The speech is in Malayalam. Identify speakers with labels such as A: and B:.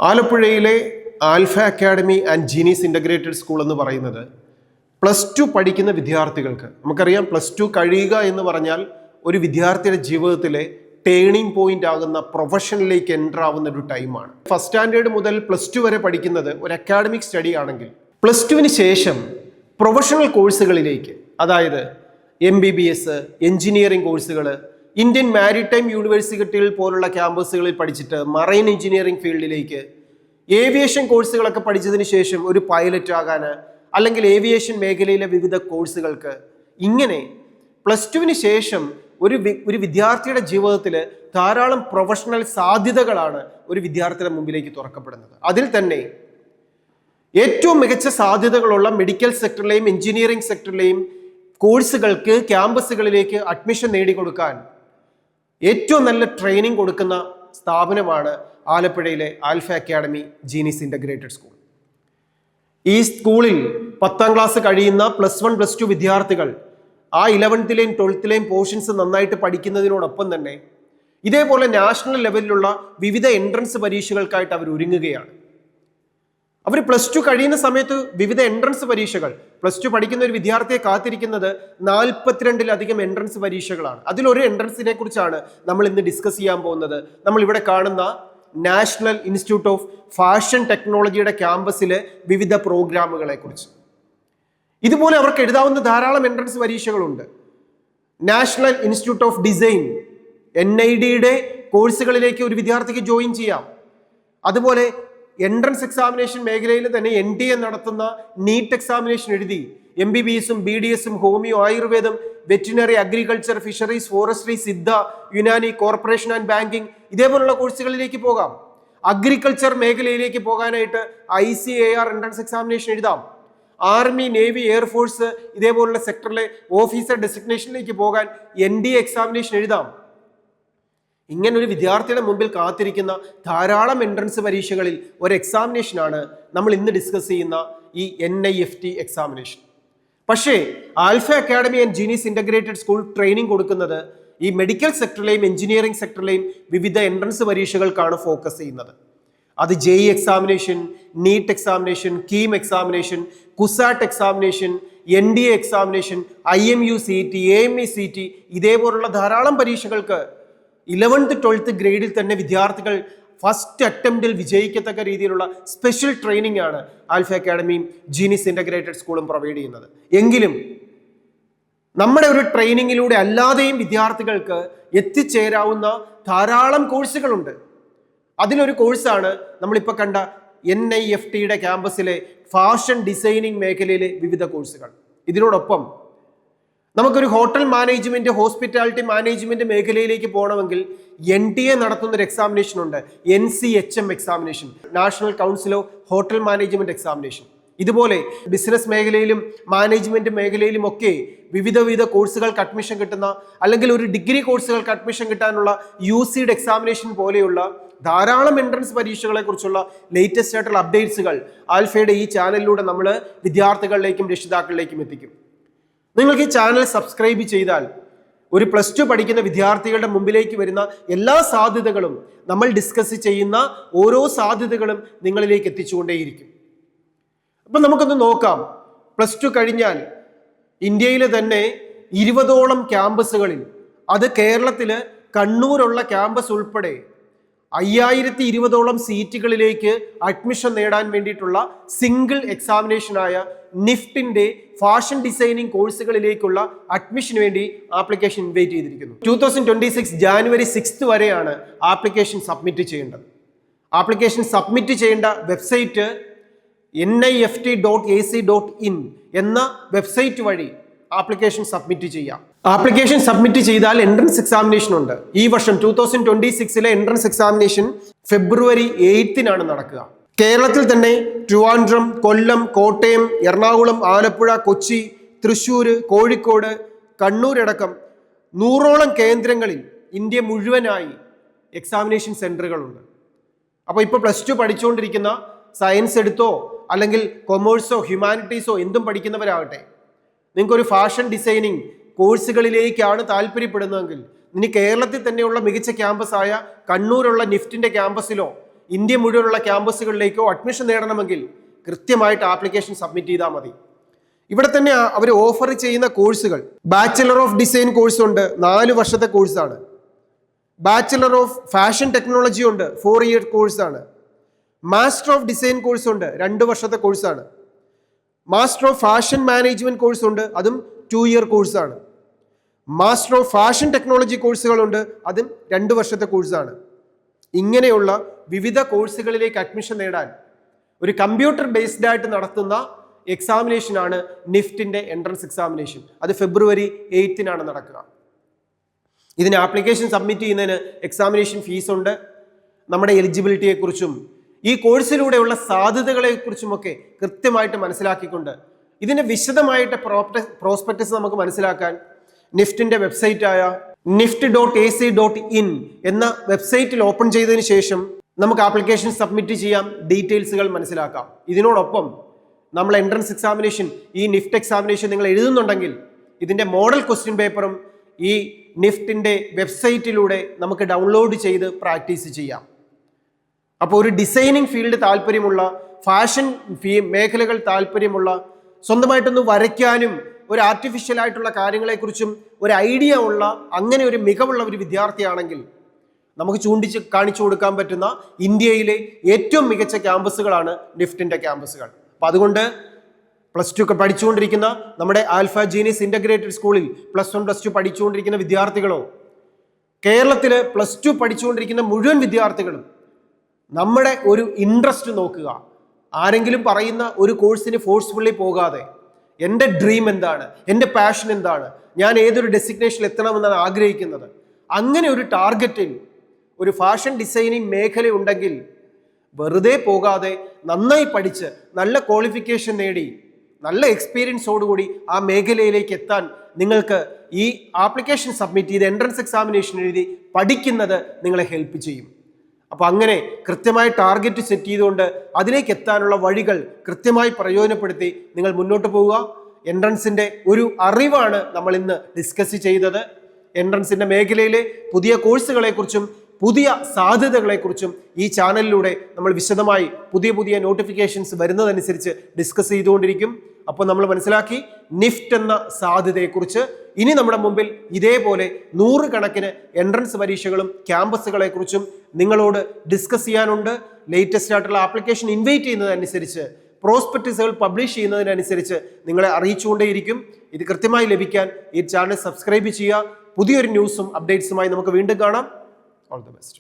A: ആലപ്പുഴയിലെ alpha academy and genes integrated school എന്ന് പറയുന്നത് +2 പഠിക്കുന്ന വിദ്യാർത്ഥികൾക്ക്, നമുക്കറിയാം +2 കഴിയുക എന്ന് പറഞ്ഞാൽ ഒരു വിദ്യാർത്ഥിയുടെ ജീവിതത്തിലെ ടേണിംഗ് പോയിന്റ് ആകുന്ന പ്രൊഫഷനിലേക്ക് എൻ്റർ ആവുന്ന ഒരു ടൈമാണ്. ഫസ്റ്റ് സ്റ്റാൻഡേർഡ് മുതൽ +2 വരെ പഠിക്കുന്നത് ഒരു അക്കാഡമിക് സ്റ്റഡി ആണെങ്കിൽ +2വിന് ശേഷം പ്രൊഫഷണൽ കോഴ്സുകളിലേക്ക്, അതായത് MBBS, എഞ്ചിനീയറിംഗ് കോഴ്സുകൾ, ഇന്ത്യൻ മാരിടൈം യൂണിവേഴ്സിറ്റികൾ പോലുള്ള ക്യാമ്പസുകളിൽ പഠിച്ചിട്ട് മറൈൻ എഞ്ചിനീയറിംഗ് ഫീൽഡിലേക്ക്, ഏവിയേഷൻ കോഴ്സുകളൊക്കെ പഠിച്ചതിന് ശേഷം ഒരു പൈലറ്റ് ആകാൻ, അല്ലെങ്കിൽ ഏവിയേഷൻ മേഖലയിലെ വിവിധ കോഴ്സുകൾക്ക്, ഇങ്ങനെ +2വിന് ശേഷം ഒരു വിദ്യാർത്ഥിയുടെ ജീവിതത്തിൽ ധാരാളം പ്രൊഫഷണൽ സാധ്യതകളാണ് ഒരു വിദ്യാർത്ഥിയുടെ മുമ്പിലേക്ക് തുറക്കപ്പെടുന്നത്. അതിൽ തന്നെ ഏറ്റവും മികച്ച സാധ്യതകളുള്ള മെഡിക്കൽ സെക്ടറിലെയും എഞ്ചിനീയറിംഗ് സെക്ടറിലെയും കോഴ്സുകൾക്ക് ക്യാമ്പസുകളിലേക്ക് അഡ്മിഷൻ നേടിക്കൊടുക്കാൻ ഏറ്റവും നല്ല ട്രെയിനിങ് കൊടുക്കുന്ന സ്ഥാപനമാണ് ആലപ്പുഴയിലെ alpha academy genes integrated school. ഈ സ്കൂളിൽ 10ാം ക്ലാസ് കഴിയുന്ന +1, +2 വിദ്യാർത്ഥികൾ ആ 11ലെയും 12ലെയും പോർഷൻസ് നന്നായിട്ട് പഠിക്കുന്നതിനോടൊപ്പം തന്നെ ഇതേപോലെ നാഷണൽ ലെവലിലുള്ള വിവിധ എൻട്രൻസ് പരീക്ഷകൾക്കായിട്ട് അവർ ഒരുങ്ങുകയാണ്. അവർ +2 കഴിയുന്ന സമയത്ത് വിവിധ എൻട്രൻസ് പരീക്ഷകൾ, +2 പഠിക്കുന്ന ഒരു വിദ്യാർത്ഥിയെ കാത്തിരിക്കുന്നത് 42-ലധികം എൻട്രൻസ് പരീക്ഷകളാണ്. അതിലൊരു എൻട്രൻസിനെ കുറിച്ചാണ് നമ്മൾ ഇന്ന് ഡിസ്കസ് ചെയ്യാൻ പോകുന്നത്. നമ്മൾ ഇവിടെ കാണുന്ന നാഷണൽ ഇൻസ്റ്റിറ്റ്യൂട്ട് ഓഫ് ഫാഷൻ ടെക്നോളജിയുടെ ക്യാമ്പസിലെ വിവിധ പ്രോഗ്രാമുകളെ കുറിച്ച്. ഇതുപോലെ അവർക്ക് എഴുതാവുന്ന ധാരാളം എൻട്രൻസ് പരീക്ഷകളുണ്ട്. നാഷണൽ ഇൻസ്റ്റിറ്റ്യൂട്ട് ഓഫ് ഡിസൈൻ NIDയുടെ കോഴ്സുകളിലേക്ക് ഒരു വിദ്യാർത്ഥിക്ക് ജോയിൻ ചെയ്യാം. അതുപോലെ എൻട്രൻസ് എക്സാമിനേഷൻ മേഖലയിൽ തന്നെ NDA നടത്തുന്ന നീറ്റ് എക്സാമിനേഷൻ എഴുതി MBBSഉം BDSഉം ഹോമിയോ, ആയുർവേദം, veterinary, agriculture, fisheries, forestry, Siddha, Unani, corporation and banking ഇതേപോലുള്ള കോഴ്സുകളിലേക്ക് പോകാം. അഗ്രികൾച്ചർ മേഖലയിലേക്ക് പോകാനായിട്ട് ICAR എൻട്രൻസ് എക്സാമിനേഷൻ എഴുതാം. ആർമി, നേവി, എയർഫോഴ്സ് ഇതേപോലുള്ള സെക്ടറിലെ ഓഫീസർ ഡെസിഗ്നേഷനിലേക്ക് പോകാൻ NDA എക്സാമിനേഷൻ എഴുതാം. ഇങ്ങനെ ഒരു വിദ്യാർത്ഥിയുടെ മുമ്പിൽ കാത്തിരിക്കുന്ന ധാരാളം എൻട്രൻസ് പരീക്ഷകളിൽ ഒരു എക്സാമിനേഷനാണ് നമ്മൾ ഇന്ന് ഡിസ്കസ് ചെയ്യുന്ന ഈ NIFT എക്സാമിനേഷൻ. പക്ഷേ alpha academy and genes integrated school training കൊടുക്കുന്നത് ഈ മെഡിക്കൽ സെക്ടറിലെയും എഞ്ചിനീയറിംഗ് സെക്ടറിലെയും വിവിധ എൻട്രൻസ് പരീക്ഷകൾക്കാണ് ഫോക്കസ് ചെയ്യുന്നത്. അത് JEE examination, NEET examination, KEAM examination, CUSAT examination, NDA examination, IMU CET, AME CET ഇതേപോലുള്ള ധാരാളം പരീക്ഷകൾക്ക് 11th 12th ഗ്രേഡിൽ തന്നെ വിദ്യാർത്ഥികൾ ഫസ്റ്റ് അറ്റംപ്റ്റിൽ വിജയിക്കത്തക്ക രീതിയിലുള്ള സ്പെഷ്യൽ ട്രെയിനിങ് ആണ് ആൽഫ അക്കാഡമിയും ജീനീസ് ഇൻ്റഗ്രേറ്റഡ് സ്കൂളും പ്രൊവൈഡ് ചെയ്യുന്നത്. എങ്കിലും നമ്മുടെ ഒരു ട്രെയിനിങ്ങിലൂടെ അല്ലാതെയും വിദ്യാർത്ഥികൾക്ക് എത്തിച്ചേരാവുന്ന ധാരാളം കോഴ്സുകളുണ്ട്. അതിലൊരു കോഴ്സാണ് നമ്മളിപ്പോൾ കണ്ട NIFTയുടെ ക്യാമ്പസിലെ ഫാഷൻ ഡിസൈനിങ് മേഖലയിലെ വിവിധ കോഴ്സുകൾ. ഇതിനോടൊപ്പം നമുക്കൊരു ഹോട്ടൽ മാനേജ്മെന്റ്, ഹോസ്പിറ്റാലിറ്റി മാനേജ്മെന്റ് മേഖലയിലേക്ക് പോകണമെങ്കിൽ NTA നടത്തുന്ന ഒരു എക്സാമിനേഷൻ ഉണ്ട്, NCHM examination, national council of hotel management examination. ഇതുപോലെ ബിസിനസ് മേഖലയിലും മാനേജ്മെന്റ് മേഖലയിലും ഒക്കെ വിവിധ കോഴ്സുകൾക്ക് അഡ്മിഷൻ കിട്ടുന്ന, അല്ലെങ്കിൽ ഒരു ഡിഗ്രി കോഴ്സുകൾക്ക് അഡ്മിഷൻ കിട്ടാനുള്ള UCയുടെ എക്സാമിനേഷൻ പോലെയുള്ള ധാരാളം എൻട്രൻസ് പരീക്ഷകളെ കുറിച്ചുള്ള ലേറ്റസ്റ്റ് ആയിട്ടുള്ള അപ്ഡേറ്റ്സുകൾ ആൽഫയുടെ ഈ ചാനലിലൂടെ നമ്മൾ വിദ്യാർത്ഥികളിലേക്കും രക്ഷിതാക്കളിലേക്കും എത്തിക്കും. നിങ്ങൾക്ക് ഈ ചാനൽ സബ്സ്ക്രൈബ് ചെയ്താൽ ഒരു +2 പഠിക്കുന്ന വിദ്യാർത്ഥികളുടെ മുമ്പിലേക്ക് വരുന്ന എല്ലാ സാധ്യതകളും, നമ്മൾ ഡിസ്കസ് ചെയ്യുന്ന ഓരോ സാധ്യതകളും നിങ്ങളിലേക്ക് എത്തിച്ചുകൊണ്ടേയിരിക്കും. അപ്പം നമുക്കൊന്ന് നോക്കാം. +2 കഴിഞ്ഞാൽ ഇന്ത്യയിലെ തന്നെ 20ഓളം ക്യാമ്പസുകളിൽ, അത് കേരളത്തിൽ കണ്ണൂരുള്ള ക്യാമ്പസ് ഉൾപ്പെടെ 5020ഓളം സീറ്റുകളിലേക്ക് അഡ്മിഷൻ നേടാൻ വേണ്ടിയിട്ടുള്ള സിംഗിൾ എക്സാമിനേഷനായ NIFTന്റെ ഫാഷൻ ഡിസൈനിങ് കോഴ്സുകളിലേക്കുള്ള അഡ്മിഷന് വേണ്ടി ആപ്ലിക്കേഷൻ ഇൻവൈറ്റ് ചെയ്തിരിക്കുന്നു. 2026 ജാനുവരി 6 വരെയാണ് ആപ്ലിക്കേഷൻ സബ്മിറ്റ് ചെയ്യേണ്ടത്. ആപ്ലിക്കേഷൻ സബ്മിറ്റ് ചെയ്യേണ്ട വെബ്സൈറ്റ് NIFT.ac.in എന്ന വെബ്സൈറ്റ് വഴി ആപ്ലിക്കേഷൻ സബ്മിറ്റ് ചെയ്യാം. ആപ്ലിക്കേഷൻ സബ്മിറ്റ് ചെയ്താൽ എൻട്രൻസ് എക്സാമിനേഷൻ ഉണ്ട്. ഈ വർഷം 2026 എൻട്രൻസ് എക്സാമിനേഷൻ ഫെബ്രുവരി 8 നടക്കുക. കേരളത്തിൽ തന്നെ ട്രിവാൻഡ്രം, കൊല്ലം, കോട്ടയം, എറണാകുളം, ആലപ്പുഴ, കൊച്ചി, തൃശ്ശൂർ, കോഴിക്കോട്, കണ്ണൂരടക്കം 100ഓളം കേന്ദ്രങ്ങളിൽ ഇന്ത്യ മുഴുവനായി എക്സാമിനേഷൻ സെന്ററുകളുണ്ട്. അപ്പോൾ ഇപ്പോൾ +2 പഠിച്ചുകൊണ്ടിരിക്കുന്ന, സയൻസ് എടുത്തോ അല്ലെങ്കിൽ കൊമേഴ്സോ ഹ്യൂമാനിറ്റീസോ എന്തും പഠിക്കുന്നവരാകട്ടെ, നിങ്ങൾക്കൊരു ഫാഷൻ ഡിസൈനിങ് കോഴ്സുകളിലേക്കാണ് താല്പര്യപ്പെടുന്നതെങ്കിൽ ഇനി കേരളത്തിൽ തന്നെയുള്ള മികച്ച ക്യാമ്പസായ കണ്ണൂരുള്ള NIFTന്റെ ക്യാമ്പസിലോ ഇന്ത്യ മുഴുവനുള്ള ക്യാമ്പസുകളിലേക്കോ അഡ്മിഷൻ നേടണമെങ്കിൽ കൃത്യമായിട്ട് ആപ്ലിക്കേഷൻ സബ്മിറ്റ് ചെയ്താൽ മതി. ഇവിടെ തന്നെ അവർ ഓഫർ ചെയ്യുന്ന കോഴ്സുകൾ ബാച്ചിലർ ഓഫ് ഡിസൈൻ കോഴ്സ് ഉണ്ട്, 4 വർഷത്തെ കോഴ്സാണ്. ബാച്ചിലർ ഓഫ് ഫാഷൻ ടെക്നോളജി ഉണ്ട്, 4 ഇയർ കോഴ്സാണ്. മാസ്റ്റർ ഓഫ് ഡിസൈൻ കോഴ്സ് ഉണ്ട്, 2 വർഷത്തെ കോഴ്സാണ്. Master of fashion management course ഉണ്ട്, അതും 2 ഇയർ കോഴ്സാണ്. മാസ്റ്റർ ഓഫ് ഫാഷൻ ടെക്നോളജി കോഴ്സുകളുണ്ട്, അതും 2 വർഷത്തെ കോഴ്സാണ്. ഇങ്ങനെയുള്ള വിവിധ കോഴ്സുകളിലേക്ക് അഡ്മിഷൻ നേടാൻ ഒരു കമ്പ്യൂട്ടർ ബേസ്ഡ് ആയിട്ട് നടത്തുന്ന എക്സാമിനേഷനാണ് നിഫ്റ്റിന്റെ എൻട്രൻസ് എക്സാമിനേഷൻ. അത് ഫെബ്രുവരി 8 നടക്കുക. ഇതിന് ആപ്ലിക്കേഷൻ സബ്മിറ്റ് ചെയ്യുന്നതിന് എക്സാമിനേഷൻ ഫീസ് ഉണ്ട്. നമ്മുടെ എലിജിബിലിറ്റിയെക്കുറിച്ചും ഈ കോഴ്സിലൂടെയുള്ള സാധ്യതകളെക്കുറിച്ചുമൊക്കെ കൃത്യമായിട്ട് മനസ്സിലാക്കിക്കൊണ്ട് ഇതിന്റെ വിശദമായിട്ട് പ്രോസ്പെക്ടസ് നമുക്ക് മനസ്സിലാക്കാൻ നിഫ്റ്റിന്റെ വെബ്സൈറ്റായ nift.ac.in എന്ന വെബ്സൈറ്റിൽ ഓപ്പൺ ചെയ്തതിന് ശേഷം നമുക്ക് ആപ്ലിക്കേഷൻ സബ്മിറ്റ് ചെയ്യാം, ഡീറ്റെയിൽസുകൾ മനസ്സിലാക്കാം. ഇതിനോടൊപ്പം നമ്മൾ എൻട്രൻസ് എക്സാമിനേഷൻ, ഈ നിഫ്റ്റ് എക്സാമിനേഷൻ നിങ്ങൾ എഴുതുന്നുണ്ടെങ്കിൽ ഇതിന്റെ മോഡൽ ക്വസ്റ്റ്യൻ പേപ്പറും ഈ നിഫ്റ്റിന്റെ വെബ്സൈറ്റിലൂടെ നമുക്ക് ഡൗൺലോഡ് ചെയ്ത് പ്രാക്ടീസ് ചെയ്യാം. അപ്പോൾ ഒരു ഡിസൈനിങ് ഫീൽഡ് താല്പര്യമുള്ള, ഫാഷൻ മേഖലകൾ താല്പര്യമുള്ള, സ്വന്തമായിട്ടൊന്ന് വരയ്ക്കാനും ഒരു ആർട്ടിഫിഷ്യൽ ആയിട്ടുള്ള കാര്യങ്ങളെക്കുറിച്ചും ഒരു ഐഡിയ ഉള്ള, അങ്ങനെ ഒരു മികവുള്ള ഒരു വിദ്യാർത്ഥിയാണെങ്കിൽ നമുക്ക് കാണിച്ചു കൊടുക്കാൻ പറ്റുന്ന ഇന്ത്യയിലെ ഏറ്റവും മികച്ച ക്യാമ്പസുകളാണ് നിഫ്റ്റിന്റെ ക്യാമ്പസുകൾ. അപ്പം അതുകൊണ്ട് +2 ഒക്കെ പഠിച്ചുകൊണ്ടിരിക്കുന്ന നമ്മുടെ ആൽഫ ജീനിയസ് ഇന്റഗ്രേറ്റഡ് സ്കൂളിൽ +1 +2 പഠിച്ചുകൊണ്ടിരിക്കുന്ന വിദ്യാർത്ഥികളോ, കേരളത്തിൽ +2 പഠിച്ചുകൊണ്ടിരിക്കുന്ന മുഴുവൻ വിദ്യാർത്ഥികളും നമ്മുടെ ഒരു ഇൻട്രസ്റ്റ് നോക്കുക. ആരെങ്കിലും പറയുന്ന ഒരു കോഴ്സിന് ഫോഴ്സ്ഫുള്ളി പോകാതെ എൻ്റെ ഡ്രീം എന്താണ്, എൻ്റെ പാഷൻ എന്താണ്, ഞാൻ ഏതൊരു ഡെസിഗ്നേഷനിൽ എത്തണമെന്നാണ് ആഗ്രഹിക്കുന്നത്, അങ്ങനെ ഒരു ടാർഗറ്റിൽ ഒരു ഫാഷൻ ഡിസൈനിങ് മേഖല ഉണ്ടെങ്കിൽ വെറുതെ പോകാതെ നന്നായി പഠിച്ച് നല്ല ക്വാളിഫിക്കേഷൻ നേടി നല്ല എക്സ്പീരിയൻസോടുകൂടി ആ മേഖലയിലേക്ക് എത്താൻ നിങ്ങൾക്ക് ഈ ആപ്ലിക്കേഷൻ സബ്മിറ്റ് ചെയ്ത് എൻട്രൻസ് എക്സാമിനേഷൻ എഴുതി പഠിക്കുന്നത് നിങ്ങളെ ഹെൽപ്പ് ചെയ്യും. അപ്പോൾ അങ്ങനെ കൃത്യമായി ടാർഗറ്റ് സെറ്റ് ചെയ്തുകൊണ്ട് അതിലേക്ക് എത്താനുള്ള വഴികൾ കൃത്യമായി പ്രയോജനപ്പെടുത്തി നിങ്ങൾ മുന്നോട്ട് പോവുക. എൻട്രൻസിൻ്റെ ഒരു അറിവാണ് നമ്മൾ ഇന്ന് ഡിസ്കസ് ചെയ്തത്. എൻട്രൻസിൻ്റെ മേഖലയിലെ പുതിയ കോഴ്സുകളെക്കുറിച്ചും പുതിയ സാധ്യതകളെക്കുറിച്ചും ഈ ചാനലിലൂടെ നമ്മൾ വിശദമായി പുതിയ നോട്ടിഫിക്കേഷൻസ് വരുന്നതനുസരിച്ച് ഡിസ്കസ് ചെയ്തുകൊണ്ടിരിക്കും. അപ്പോൾ നമ്മൾ മനസ്സിലാക്കി നിഫ്റ്റ് എന്ന സാധ്യതയെക്കുറിച്ച്. ഇനി നമ്മുടെ മുമ്പിൽ ഇതേപോലെ 100 കണക്കിന് എൻട്രൻസ് പരീക്ഷകളും ക്യാമ്പസുകളെക്കുറിച്ചും നിങ്ങളോട് ഡിസ്കസ് ചെയ്യാനുണ്ട്. ലേറ്റസ്റ്റ് ആയിട്ടുള്ള ആപ്ലിക്കേഷൻ ഇൻവൈറ്റ് ചെയ്യുന്നതനുസരിച്ച്, പ്രോസ്പെക്ടസുകൾ പബ്ലിഷ് ചെയ്യുന്നതിനനുസരിച്ച് നിങ്ങളെ അറിയിച്ചുകൊണ്ടേയിരിക്കും. ഇത് കൃത്യമായി ലഭിക്കാൻ ഈ ചാനൽ സബ്സ്ക്രൈബ് ചെയ്യുക. പുതിയൊരു ന്യൂസും അപ്ഡേറ്റ്സുമായി നമുക്ക് വീണ്ടും കാണാം. All the best.